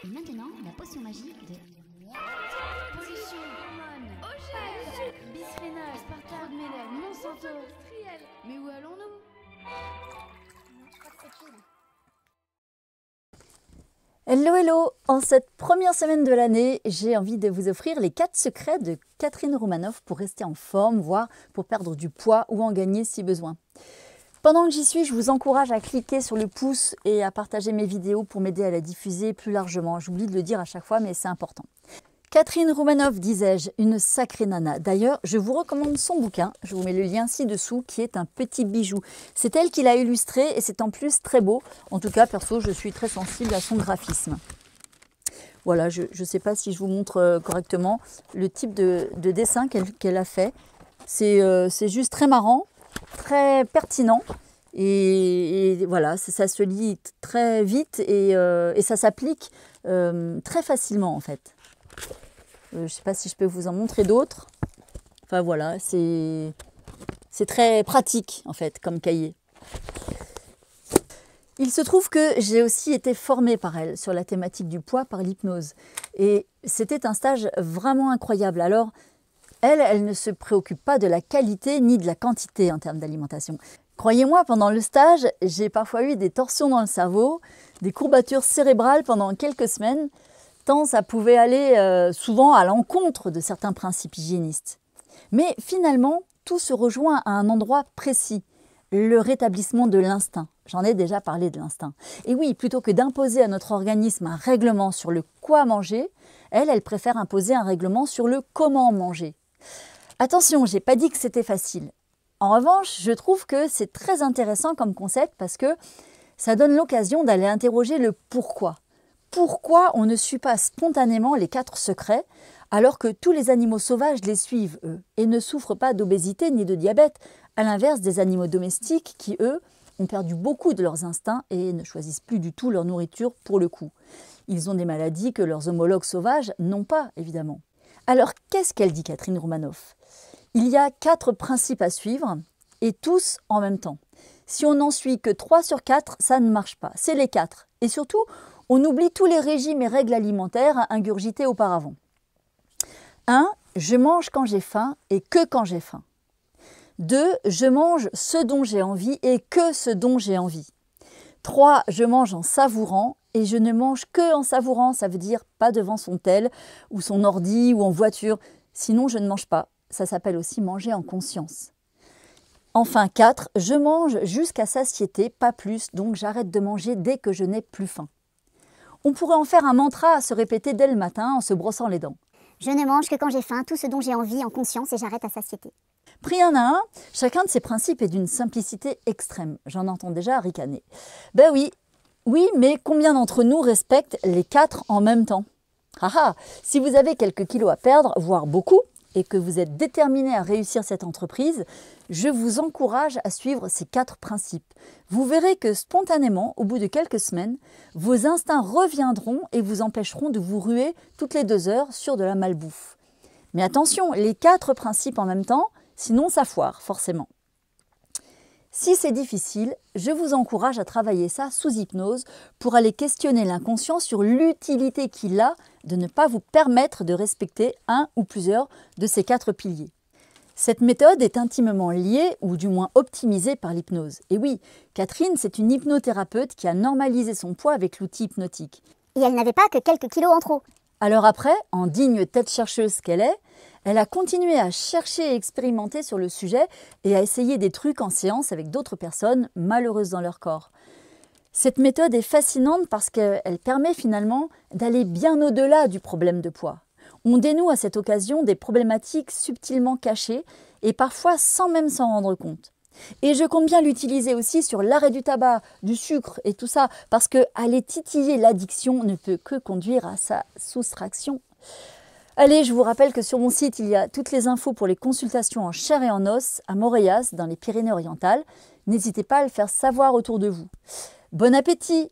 Et maintenant, la potion magique de... Pollution, hormones, OGM, bisphénol, aspartame, mélène, Monsanto, industriel. Mais où allons-nous? Je crois que c'est cool. Hello hello! En cette première semaine de l'année, j'ai envie de vous offrir les 4 secrets de Catherine Roumanoff pour rester en forme, voire pour perdre du poids ou en gagner si besoin. Pendant que j'y suis, je vous encourage à cliquer sur le pouce et à partager mes vidéos pour m'aider à la diffuser plus largement. J'oublie de le dire à chaque fois, mais c'est important. Catherine Roumanoff, disais-je, une sacrée nana. D'ailleurs, je vous recommande son bouquin, je vous mets le lien ci-dessous, qui est un petit bijou. C'est elle qui l'a illustré et c'est en plus très beau. En tout cas, perso, je suis très sensible à son graphisme. Voilà, je ne sais pas si je vous montre correctement le type de dessin qu'elle a fait. C'est juste très marrant, très pertinent. Et voilà, ça se lit très vite et ça s'applique très facilement en fait. Je ne sais pas si je peux vous en montrer d'autres. Enfin voilà, c'est très pratique en fait comme cahier. Il se trouve que j'ai aussi été formée par elle sur la thématique du poids par l'hypnose. Et c'était un stage vraiment incroyable. Alors, elle ne se préoccupe pas de la qualité ni de la quantité en termes d'alimentation. Croyez-moi, pendant le stage, j'ai parfois eu des torsions dans le cerveau, des courbatures cérébrales pendant quelques semaines, tant ça pouvait aller souvent à l'encontre de certains principes hygiénistes. Mais finalement, tout se rejoint à un endroit précis, le rétablissement de l'instinct. J'en ai déjà parlé de l'instinct. Et oui, plutôt que d'imposer à notre organisme un règlement sur le quoi manger, elle préfère imposer un règlement sur le comment manger. Attention, je n'ai pas dit que c'était facile. En revanche, je trouve que c'est très intéressant comme concept parce que ça donne l'occasion d'aller interroger le pourquoi. Pourquoi on ne suit pas spontanément les 4 secrets alors que tous les animaux sauvages les suivent, eux, et ne souffrent pas d'obésité ni de diabète, à l'inverse des animaux domestiques qui, eux, ont perdu beaucoup de leurs instincts et ne choisissent plus du tout leur nourriture pour le coup. Ils ont des maladies que leurs homologues sauvages n'ont pas, évidemment. Alors, qu'est-ce qu'elle dit, Catherine Roumanoff? Il y a 4 principes à suivre, et tous en même temps. Si on n'en suit que 3 sur 4, ça ne marche pas. C'est les 4. Et surtout, on oublie tous les régimes et règles alimentaires ingurgités auparavant. 1. Je mange quand j'ai faim et que quand j'ai faim. 2. Je mange ce dont j'ai envie et que ce dont j'ai envie. 3. Je mange en savourant et je ne mange que en savourant. Ça veut dire pas devant son tel ou son ordi ou en voiture. Sinon, je ne mange pas. Ça s'appelle aussi manger en conscience. Enfin 4. Je mange jusqu'à satiété, pas plus. Donc j'arrête de manger dès que je n'ai plus faim. On pourrait en faire un mantra à se répéter dès le matin en se brossant les dents. Je ne mange que quand j'ai faim, tout ce dont j'ai envie en conscience et j'arrête à satiété. Pris un à un, chacun de ces principes est d'une simplicité extrême. J'en entends déjà ricaner. Ben oui, mais combien d'entre nous respectent les 4 en même temps? Si vous avez quelques kilos à perdre, voire beaucoup, et que vous êtes déterminé à réussir cette entreprise, je vous encourage à suivre ces 4 principes. Vous verrez que spontanément, au bout de quelques semaines, vos instincts reviendront et vous empêcheront de vous ruer toutes les 2 heures sur de la malbouffe. Mais attention, les 4 principes en même temps, sinon ça foire forcément. Si c'est difficile, je vous encourage à travailler ça sous hypnose pour aller questionner l'inconscient sur l'utilité qu'il a de ne pas vous permettre de respecter un ou plusieurs de ces 4 piliers. Cette méthode est intimement liée ou du moins optimisée par l'hypnose. Et oui, Catherine, c'est une hypnothérapeute qui a normalisé son poids avec l'outil hypnotique. Et elle n'avait pas que quelques kilos en trop. Alors après, en digne tête chercheuse qu'elle est, elle a continué à chercher et expérimenter sur le sujet et à essayer des trucs en séance avec d'autres personnes malheureuses dans leur corps. Cette méthode est fascinante parce qu'elle permet finalement d'aller bien au-delà du problème de poids. On dénoue à cette occasion des problématiques subtilement cachées et parfois sans même s'en rendre compte. Et je compte bien l'utiliser aussi sur l'arrêt du tabac, du sucre et tout ça, parce qu'aller titiller l'addiction ne peut que conduire à sa soustraction. Allez, je vous rappelle que sur mon site, il y a toutes les infos pour les consultations en chair et en os à Moréas, dans les Pyrénées-Orientales. N'hésitez pas à le faire savoir autour de vous. Bon appétit!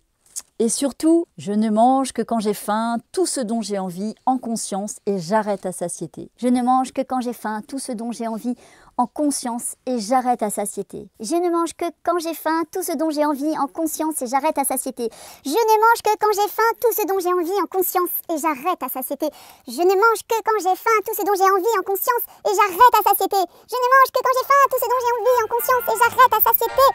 Et surtout, je ne mange que quand j'ai faim, tout ce dont j'ai envie, en conscience, et j'arrête à satiété. Je ne mange que quand j'ai faim, tout ce dont j'ai envie, en conscience, et j'arrête à satiété. Je ne mange que quand j'ai faim, tout ce dont j'ai envie, en conscience, et j'arrête à satiété. Je ne mange que quand j'ai faim, tout ce dont j'ai envie, en conscience, et j'arrête à satiété. Je ne mange que quand j'ai faim, tout ce dont j'ai envie, en conscience, et j'arrête à satiété. Je ne mange que quand j'ai faim, tout ce dont j'ai envie, en conscience, et j'arrête à satiété.